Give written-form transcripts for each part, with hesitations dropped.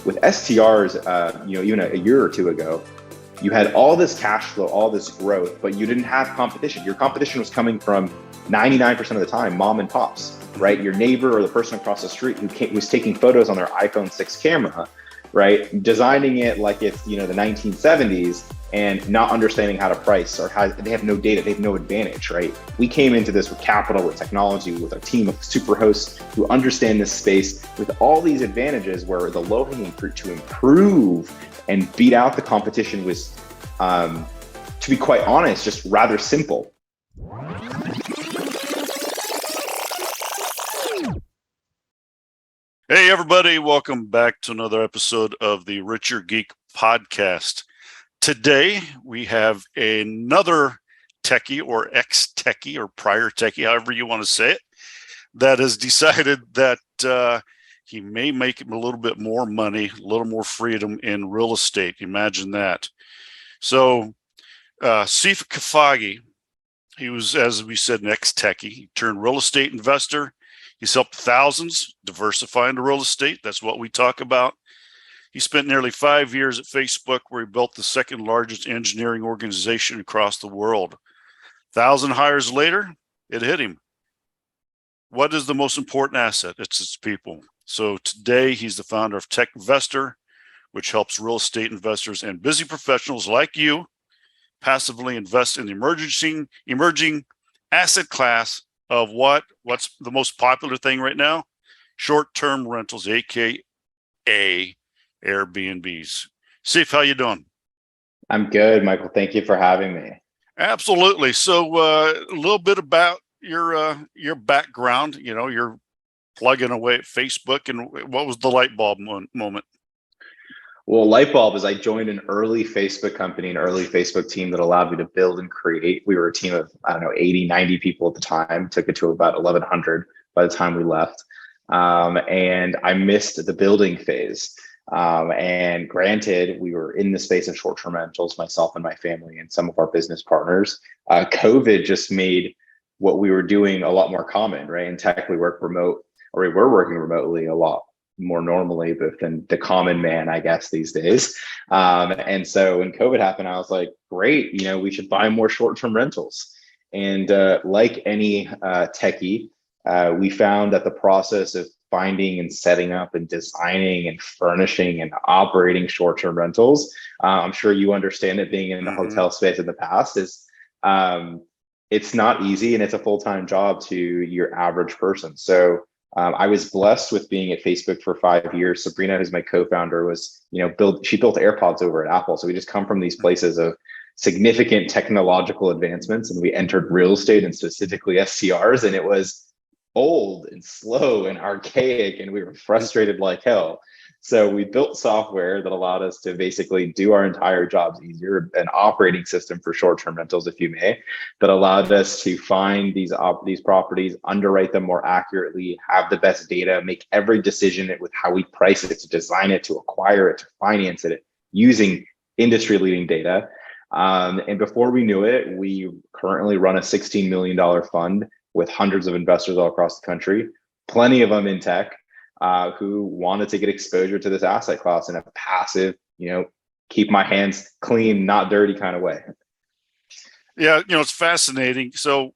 With STRs, even a year or two ago, you had all this cash flow, all this growth, but you didn't have competition. Your competition was coming from 99% of the time, mom and pops, right? Your neighbor or the person across the street who was taking photos on their iPhone 6 camera, right? Designing it like it's, the 1970s and not understanding how to price or how they have no data, they have no advantage, right? We came into this with capital, with technology, with a team of super hosts who understand this space with all these advantages where the low-hanging fruit to improve and beat out the competition was, to be quite honest, just rather simple. Hey, everybody. Welcome back to another episode of the Richer Geek Podcast. Today, we have another techie or ex-techie or prior techie, however you want to say it, that has decided that he may make him a little bit more money, a little more freedom in real estate. Imagine that. So, Sief Kafagi, he was, as we said, an ex-techie. He turned real estate investor. He's helped thousands diversify into real estate. That's what we talk about. He spent nearly 5 years at Facebook, where he built the second largest engineering organization across the world. 1,000 hires later, it hit him. What is the most important asset? It's its people. So today, he's the founder of Techvestor, which helps real estate investors and busy professionals like you passively invest in the emerging asset class of what's the most popular thing right now? Short-term rentals, aka Airbnbs. Sief, how you doing? I'm good, Michael. Thank you for having me. Absolutely. So a little bit about your background. You're plugging away at Facebook, and what was the light bulb moment? Well, light bulb is I joined an early Facebook company, an early Facebook team that allowed me to build and create. We were a team of, 80, 90 people at the time, took it to about 1,100 by the time we left. And I missed the building phase. And granted, we were in the space of short-term rentals, myself and my family and some of our business partners. COVID just made what we were doing a lot more common, right? In tech, we work remote, or we were working remotely a lot more normally, but than the common man, I guess, these days. And so when COVID happened, I was like, great, we should buy more short-term rentals. And like any techie, we found that the process of finding and setting up and designing and furnishing and operating short-term rentals, I'm sure you understand it being in the hotel space in the past, is it's not easy, and it's a full-time job to your average person. So I was blessed with being at Facebook for 5 years. Sabrina, who's my co-founder, was, she built AirPods over at Apple. So we just come from these places of significant technological advancements, and we entered real estate and specifically STRs, and it was old and slow and archaic, and we were frustrated like hell. So we built software that allowed us to basically do our entire jobs easier, an operating system for short-term rentals, if you may, that allowed us to find these properties, underwrite them more accurately, have the best data, make every decision with how we price it, to design it, to acquire it, to finance it, using industry-leading data. And before we knew it, we currently run a $16 million fund with hundreds of investors all across the country, plenty of them in tech, who wanted to get exposure to this asset class in a passive, keep my hands clean, not dirty kind of way. Yeah, it's fascinating. So,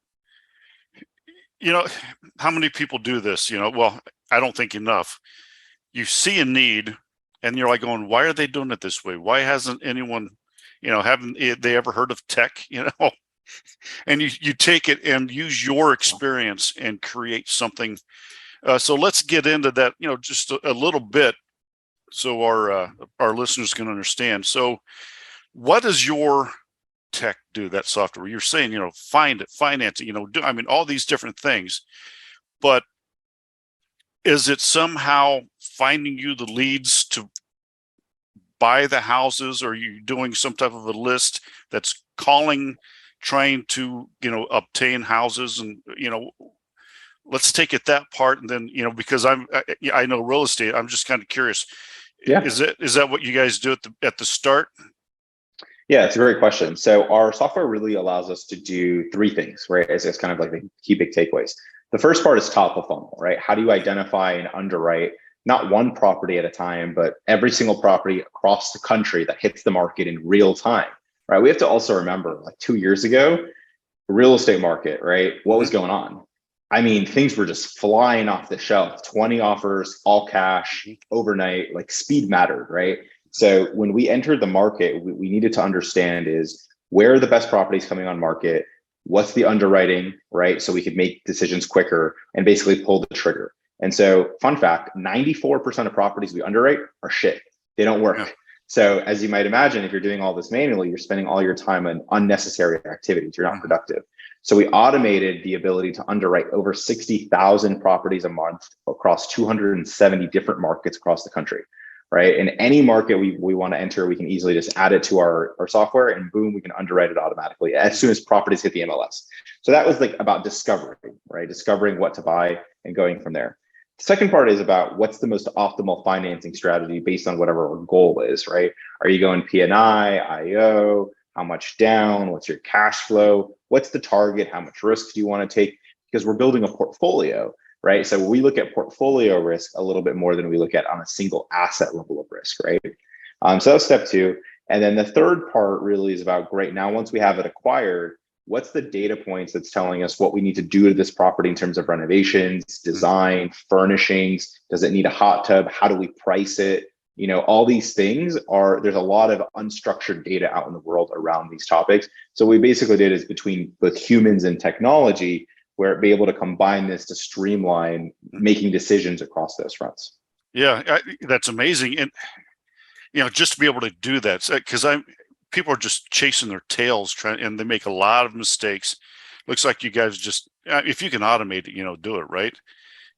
how many people do this? Well, I don't think enough. You see a need, and you're like going, why are they doing it this way? Why hasn't anyone, haven't they ever heard of tech? And you take it and use your experience and create something. So let's get into that, just a little bit, so our listeners can understand. So, what does your tech do? That software you're saying, find it, finance it, all these different things. But is it somehow finding you the leads to buy the houses? Or are you doing some type of a list that's calling, trying to obtain houses? And let's take it that part, and then because I know real estate, I'm just kind of curious. Yeah, is that what you guys do at the start? Yeah, it's a great question. So our software really allows us to do three things, right? It's kind of like the key big takeaways. The first part is top of funnel, right? How do you identify and underwrite not one property at a time, but every single property across the country that hits the market in real time, right? We have to also remember, like 2 years ago, real estate market, right? What was going on? I mean, things were just flying off the shelf, 20 offers, all cash, overnight, like speed mattered, right? So when we entered the market, we needed to understand is where are the best properties coming on market? What's the underwriting, right? So we could make decisions quicker and basically pull the trigger. And so, fun fact, 94% of properties we underwrite are shit. They don't work. Yeah. So as you might imagine, if you're doing all this manually, you're spending all your time on unnecessary activities. You're not productive. So we automated the ability to underwrite over 60,000 properties a month across 270 different markets across the country, right? In any market we want to enter, we can easily just add it to our software and boom, we can underwrite it automatically as soon as properties hit the MLS. So that was like about discovery, right? Discovering what to buy and going from there. The second part is about what's the most optimal financing strategy based on whatever our goal is, right? Are you going P&I, IO? How much down? What's your cash flow? What's the target? How much risk do you want to take? Because we're building a portfolio, right? So we look at portfolio risk a little bit more than we look at on a single asset level of risk, right? So that's step two. And then the third part really is about, great, now once we have it acquired, what's the data points that's telling us what we need to do to this property in terms of renovations, design, furnishings? Does it need a hot tub? How do we price it? You know, all these things there's a lot of unstructured data out in the world around these topics. So what we basically did is between both humans and technology, where be able to combine this to streamline making decisions across those fronts. Yeah, that's amazing. And, just to be able to do that, because people are just chasing their tails and they make a lot of mistakes. Looks like you guys just, if you can automate it, do it, right?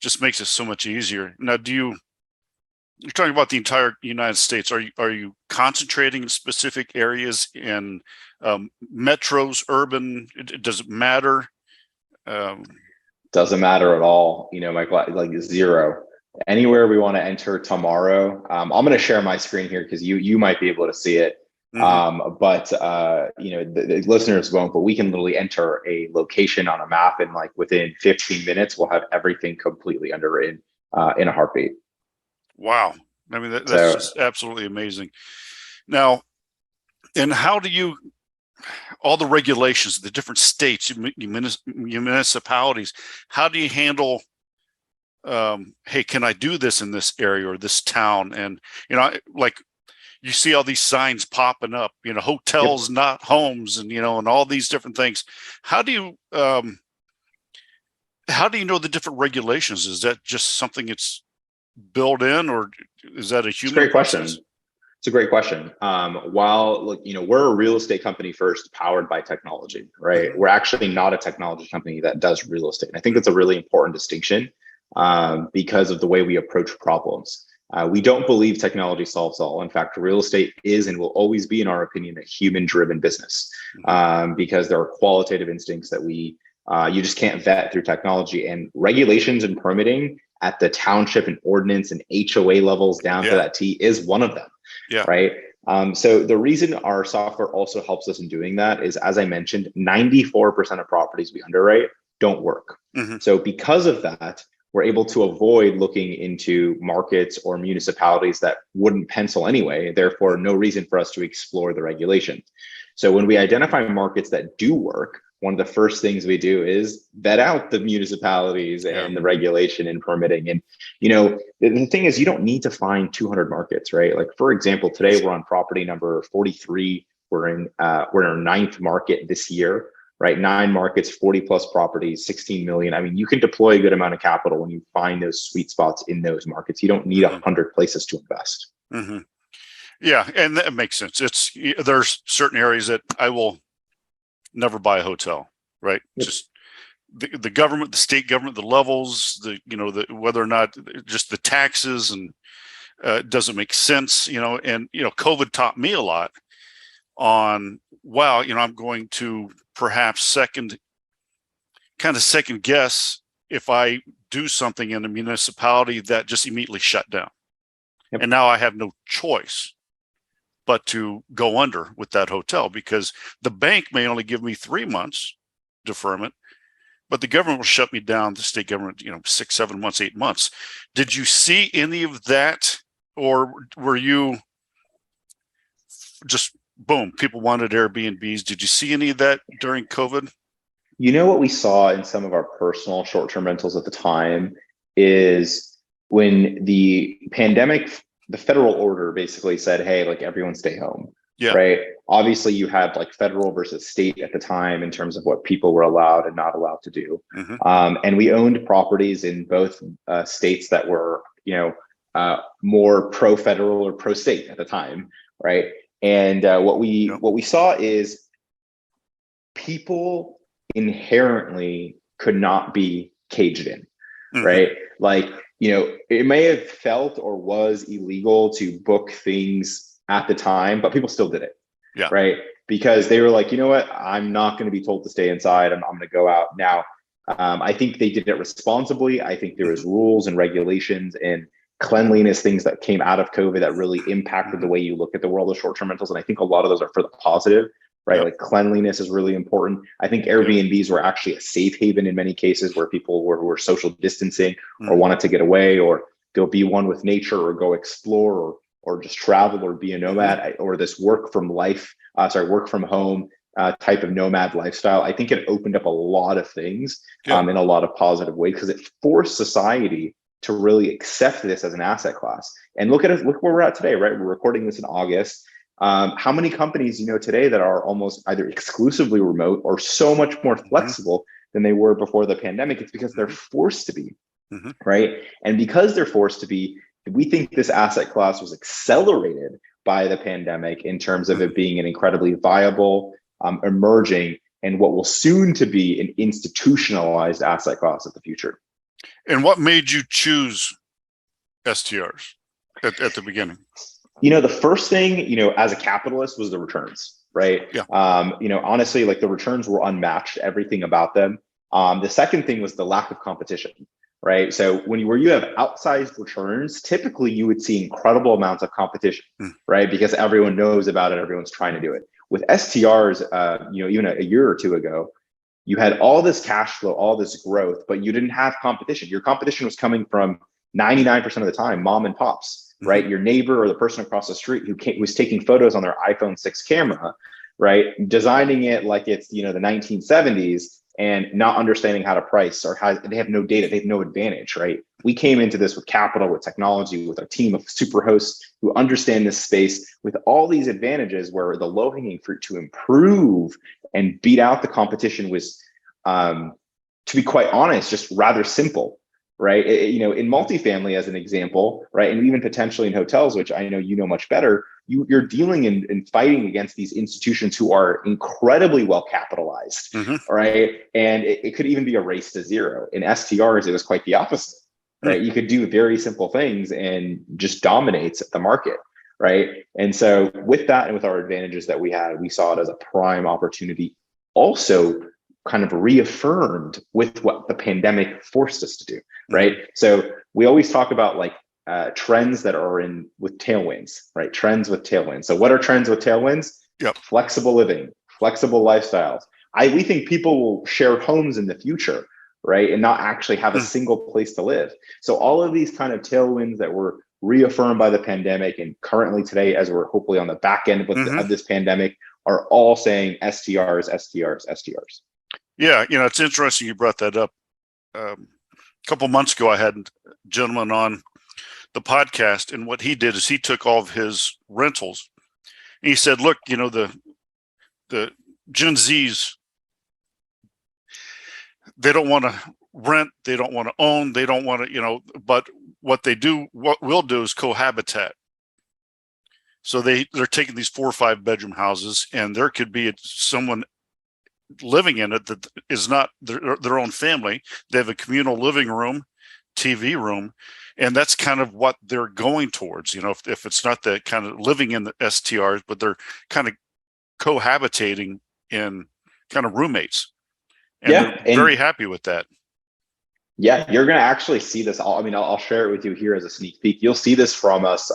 Just makes it so much easier. Now, you're talking about the entire United States. Are you concentrating in specific areas in metros, urban? Does it matter? Doesn't matter at all. Michael, like zero. Anywhere we want to enter tomorrow. I'm going to share my screen here because you might be able to see it. But the listeners won't, but we can literally enter a location on a map and like within 15 minutes, we'll have everything completely underwritten in a heartbeat. Wow. I mean, that's just absolutely amazing. Now, and how do all the regulations, the different states, municipalities, how do you handle, hey, can I do this in this area or this town? And, like you see all these signs popping up, hotels, yep, not homes, and, and all these different things. How do you know the different regulations? Is that just something it's built in, or is that a human? Great question. It's a great question. While we're a real estate company first, powered by technology, right? Mm-hmm. We're actually not a technology company that does real estate. And I think that's a really important distinction because of the way we approach problems. We don't believe technology solves all. In fact, real estate is and will always be, in our opinion, a human-driven business because there are qualitative instincts that you just can't vet through technology, and regulations and permitting at the township and ordinance and HOA levels down to that T is one of them. Yeah. Right. So the reason our software also helps us in doing that is, as I mentioned, 94% of properties we underwrite don't work. Mm-hmm. So because of that, we're able to avoid looking into markets or municipalities that wouldn't pencil anyway. Therefore, no reason for us to explore the regulation. So when we identify markets that do work, one of the first things we do is vet out the municipalities and the regulation and permitting. And, the thing is, you don't need to find 200 markets, right? Like, for example, today we're on property number 43. We're in our ninth market this year, right? 9 markets, 40 plus properties, 16 million. I mean, you can deploy a good amount of capital when you find those sweet spots in those markets. You don't need 100 places to invest. Mm-hmm. Yeah. And that makes sense. There's certain areas that I will never buy a hotel, right? Yep. Just the government, the state government, the levels, whether or not just the taxes, and it doesn't make sense, and, COVID taught me a lot on, wow, I'm going to perhaps second guess if I do something in a municipality that just immediately shut down. Yep. And now I have no choice but to go under with that hotel, because the bank may only give me 3 months deferment, but the government will shut me down, the state government, 6, 7 months, 8 months. Did you see any of that, or were you just boom, people wanted Airbnbs? Did you see any of that during COVID? You know what we saw in some of our personal short-term rentals at the time is when the pandemic, the federal order basically said, hey, like everyone stay home. Yeah. Right. Obviously, you had like federal versus state at the time in terms of what people were allowed and not allowed to do. And we owned properties in both states that were, more pro-federal or pro-state at the time. Right. And what we saw is people inherently could not be caged in. Right. Like, it may have felt or was illegal to book things at the time, but people still did it. Yeah. Right. Because they were like, you know what, I'm not going to be told to stay inside. I'm going to go out now. I think they did it responsibly. I think there was rules and regulations and cleanliness things that came out of COVID that really impacted the way you look at the world of short-term rentals. And I think a lot of those are for the positive, right? Like cleanliness is really important. I think Airbnbs were actually a safe haven in many cases where people were social distancing or wanted to get away, or go be one with nature or go explore or just travel or be a nomad, or this work from home type of nomad lifestyle. I think it opened up a lot of things in a lot of positive ways, because it forced society to really accept this as an asset class. And look where we're at today, right? We're recording this in August. How many companies today that are almost either exclusively remote or so much more flexible than they were before the pandemic? It's because they're forced to be, right? And because they're forced to be, we think this asset class was accelerated by the pandemic in terms of it being an incredibly viable, emerging, and what will soon to be an institutionalized asset class of the future. And what made you choose STRs at the beginning? The first thing, as a capitalist, was the returns, right? Yeah. Honestly, like the returns were unmatched, everything about them. The second thing was the lack of competition, right? So where you have outsized returns, typically you would see incredible amounts of competition, right? Because everyone knows about it, everyone's trying to do it. With STRs, even a year or two ago, you had all this cash flow, all this growth, but you didn't have competition. Your competition was coming from 99% of the time, mom and pops, right? Your neighbor or the person across the street who was taking photos on their iPhone 6 camera, right? Designing it like it's, the 1970s and not understanding how to price, or how they have no data, they have no advantage, right? We came into this with capital, with technology, with a team of super hosts who understand this space with all these advantages, where the low hanging fruit to improve and beat out the competition was, to be quite honest, just rather simple, right? In multifamily, as an example, right? And even potentially in hotels, which I know much better, you're dealing and fighting against these institutions who are incredibly well capitalized, right? And it could even be a race to zero. In STRs, it was quite the opposite, right? You could do very simple things and just dominates the market, right? And so with that, and with our advantages that we had, we saw it as a prime opportunity, also kind of reaffirmed with what the pandemic forced us to do, right? So we always talk about like trends that are with tailwinds, right? Trends with tailwinds. So what are trends with tailwinds? Flexible living, flexible lifestyles. We think people will share homes in the future, right? And not actually have a single place to live. So all of these kind of tailwinds that were reaffirmed by the pandemic, and currently today, as we're hopefully on the back end of this pandemic, are all saying STRs, STRs, STRs. Yeah, it's interesting you brought that up. A couple months ago, I had a gentleman on the podcast, and what he did is he took all of his rentals, and he said, "Look, the Gen Zs, they don't want to rent, they don't want to own, they don't want to, but what we'll do is cohabitat." So they're taking these 4 or 5 bedroom houses, and there could be someone living in it that is not their own family. They have a communal living room, TV room, and that's kind of what they're going towards. If it's not the kind of living in the STRs, but they're kind of cohabitating in kind of roommates, and they're very happy with that. Yeah, you're going to actually see this. I'll share it with you here as a sneak peek. You'll see this from us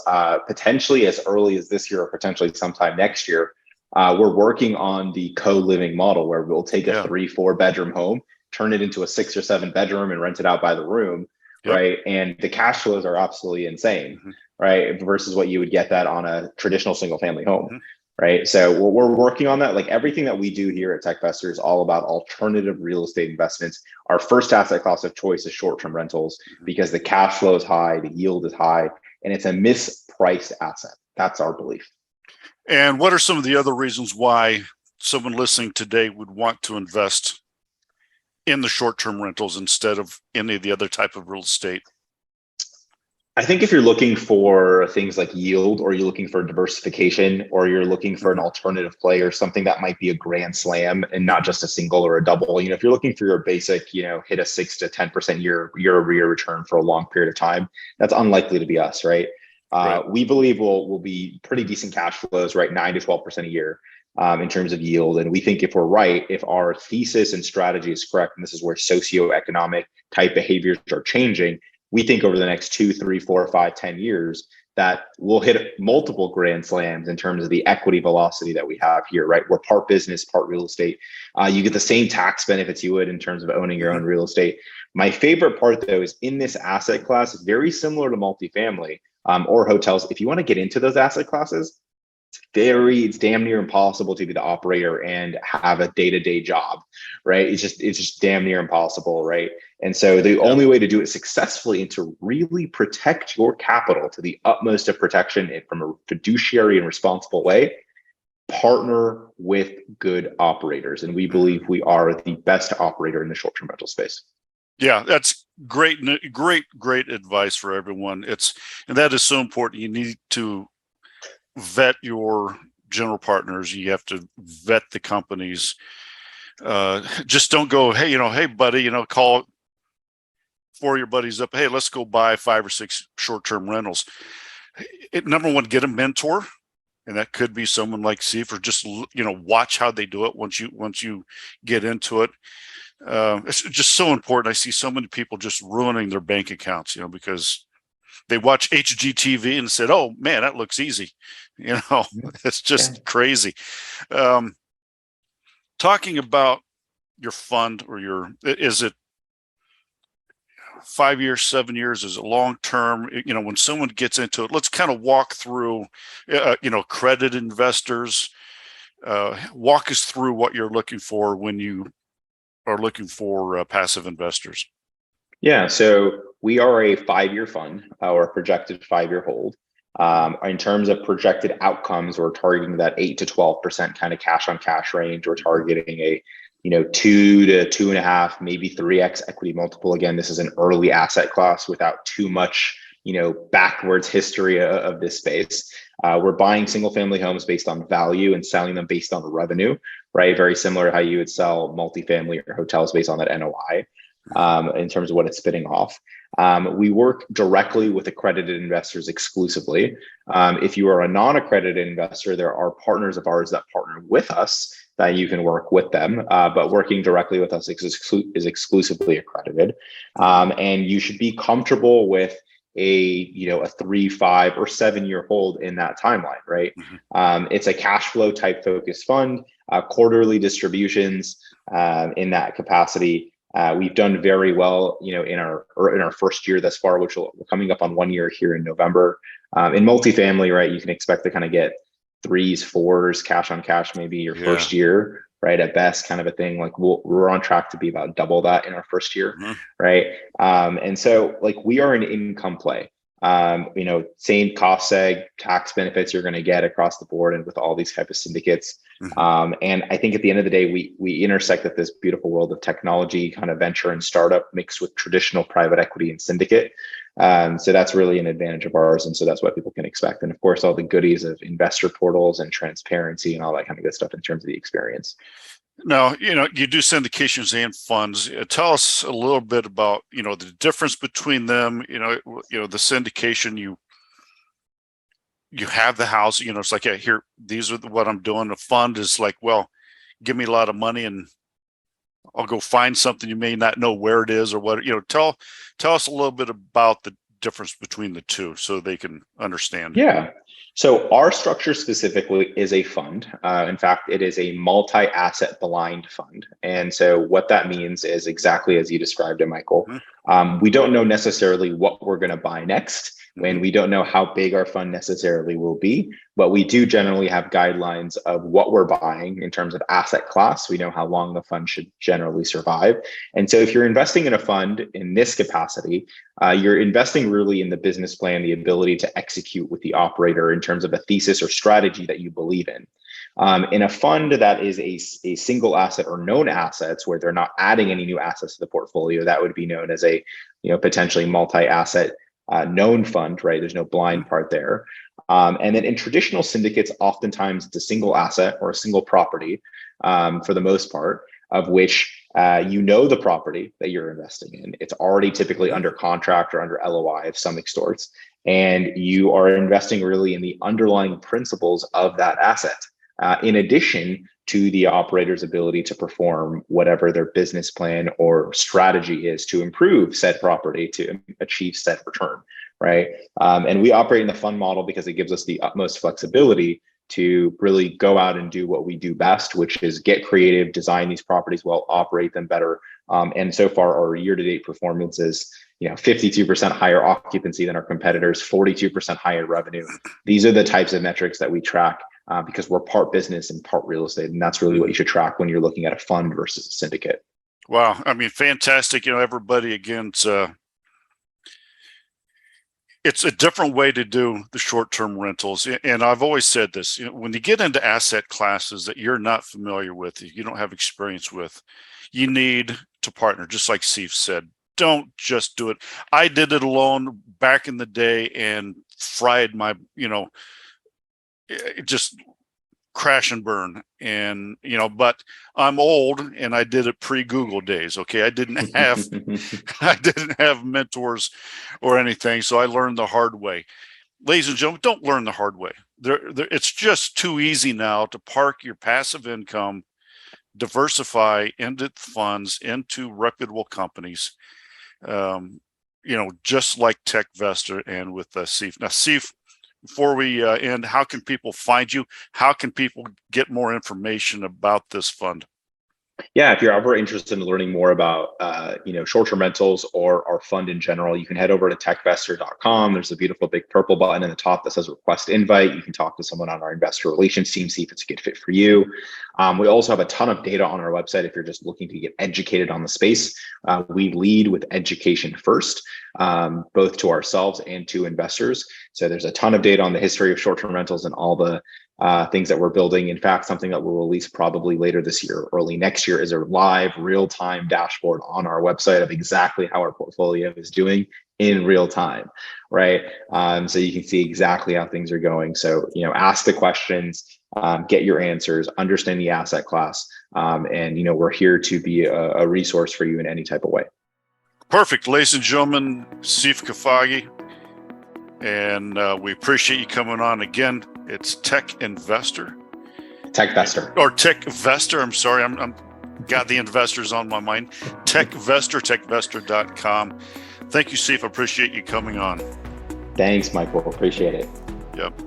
potentially as early as this year, or potentially sometime next year. We're working on the co-living model, where we'll take a 3-4 bedroom home turn it into a 6 or 7 bedroom and rent it out by the room, Yep. right? And the cash flows are absolutely insane, right? Versus what you would get that on a traditional single family home, right? So we're working on that. Like everything that we do here at Techvestor is all about alternative real estate investments. Our first asset class of choice is short-term rentals because the cash flow is high, the yield is high, and it's a mispriced asset. That's our belief. And what are some of the other reasons why someone listening today would want to invest in the short-term rentals instead of any of the other type of real estate? I think if you're looking for things like yield, or you're looking for diversification, or you're looking for an alternative play or something that might be a grand slam and not just a single or a double, if you're looking for your basic, hit a 6 to 10% year-over-year return for a long period of time, that's unlikely to be us, right? Right. We believe we'll be pretty decent cash flows, right? 9 to 12% a year in terms of yield. And we think if we're right, if our thesis and strategy is correct, and this is where socioeconomic type behaviors are changing, we think over the next 2, 3, 4, 5, 10 years that we'll hit multiple grand slams in terms of the equity velocity that we have here, right? We're part business, part real estate. You get the same tax benefits you would in terms of owning your own real estate. My favorite part, though, is in this asset class, very similar to multifamily or hotels. If you want to get into those asset classes, it's damn near impossible to be the operator and have a day-to-day job, right? It's just damn near impossible, right? And so the only way to do it successfully and to really protect your capital to the utmost of protection from a fiduciary and responsible way, partner with good operators. And we believe we are the best operator in the short-term rental space. Yeah, that's great advice for everyone. And that is so important. You need to vet your general partners. You have to vet the companies. Just don't go, hey buddy, call 4 of your buddies up. Hey, let's go buy 5 or 6 short-term rentals. Number one, get a mentor, and that could be someone like Sief, or just watch how they do it once you get into it. It's just so important. I see so many people just ruining their bank accounts, because they watch HGTV and said, "Oh man, that looks easy." It's just crazy. Talking about your fund, is it 5 years, 7 years? Is it long term? When someone gets into it, let's kind of walk through, credit investors. Walk us through what you're looking for when you are looking for passive investors. Yeah, so we are a 5-year fund, or projected 5-year hold. In terms of projected outcomes, we're targeting that 8 to 12% kind of cash on cash range. We're targeting a 2 to 2.5, maybe 3x equity multiple. Again, this is an early asset class without too much backwards history of this space. We're buying single family homes based on value and selling them based on revenue, right? Very similar to how you would sell multifamily or hotels based on that NOI. In terms of what it's spitting off. We work directly with accredited investors exclusively. If you are a non-accredited investor, there are partners of ours that partner with us that you can work with them, but working directly with us is exclusively accredited. And you should be comfortable with a 3, 5, or 7-year hold in that timeline, right? It's a cash flow type focused fund, quarterly distributions in that capacity. We've done very well, in our first year thus far, which we're coming up on 1 year here in November. In multifamily, right, you can expect to kind of get 3s, 4s, cash on cash, maybe your first year, right, at best, kind of a thing. Like we're on track to be about double that in our first year, right? And so like we are an income play. Same cost seg, tax benefits you're going to get across the board and with all these type of syndicates. And I think at the end of the day, we intersect at this beautiful world of technology, kind of venture and startup mixed with traditional private equity and syndicate. So that's really an advantage of ours. And so that's what people can expect. And of course, all the goodies of investor portals and transparency and all that kind of good stuff in terms of the experience. Now, you do syndications and funds. Tell us a little bit about, the difference between them. The syndication, you have the house, it's like, here, these are what I'm doing. The fund is like, well, give me a lot of money and I'll go find something you may not know where it is or what. Tell us a little bit about the difference between the two so they can understand. Yeah. So our structure specifically is a fund. In fact, it is a multi-asset blind fund. And so what that means is exactly as you described it, Michael. We don't know necessarily what we're going to buy next, and we don't know how big our fund necessarily will be, but we do generally have guidelines of what we're buying in terms of asset class. We know how long the fund should generally survive. And so if you're investing in a fund in this capacity, you're investing really in the business plan, the ability to execute with the operator in terms of a thesis or strategy that you believe in. In a fund that is a single asset or known assets where they're not adding any new assets to the portfolio, that would be known as a potentially multi-asset known fund, right? There's no blind part there. And then in traditional syndicates, oftentimes it's a single asset or a single property for the most part, of which the property that you're investing in. It's already typically under contract or under LOI of some sorts. And you are investing really in the underlying principles of that asset, in addition to the operator's ability to perform whatever their business plan or strategy is to improve said property to achieve said return, right? And we operate in the fund model because it gives us the utmost flexibility to really go out and do what we do best, which is get creative, design these properties well, operate them better. And so far, our year-to-date performance is 52% higher occupancy than our competitors, 42% higher revenue. These are the types of metrics that we track because we're part business and part real estate. And that's really what you should track when you're looking at a fund versus a syndicate. Wow. I mean, fantastic. Everybody, again, it's a different way to do the short-term rentals. And I've always said this, when you get into asset classes that you're not familiar with, you don't have experience with, you need to partner, just like Sief said. Don't just do it. I did it alone back in the day and fried my, just crash and burn. And, but I'm old and I did it pre-Google days. Okay. I didn't have mentors or anything. So I learned the hard way. Ladies and gentlemen, don't learn the hard way. It's just too easy now to park your passive income, diversify into funds, into reputable companies, just like Techvestor and with Sief. Now, Sief, before we end, how can people find you? How can people get more information about this fund? Yeah, if you're ever interested in learning more about short-term rentals or our fund in general, you can head over to techvestor.com. There's a beautiful big purple button in the top that says request invite. You can talk to someone on our investor relations team, see if it's a good fit for you. We also have a ton of data on our website if you're just looking to get educated on the space. We lead with education first, both to ourselves and to investors. So there's a ton of data on the history of short-term rentals and all the things that we're building. In fact, something that we'll release probably later this year, early next year, is a live real-time dashboard on our website of exactly how our portfolio is doing in real time, right? So you can see exactly how things are going. So, ask the questions, get your answers, understand the asset class, and, we're here to be a resource for you in any type of way. Perfect. Ladies and gentlemen, Sief Khafagi, and we appreciate you coming on again. It's Techvestor. Techvestor. I'm sorry. I'm got the investors on my mind. Techvestor, techvestor.com. Thank you, Sief. I appreciate you coming on. Thanks, Michael. Appreciate it. Yep.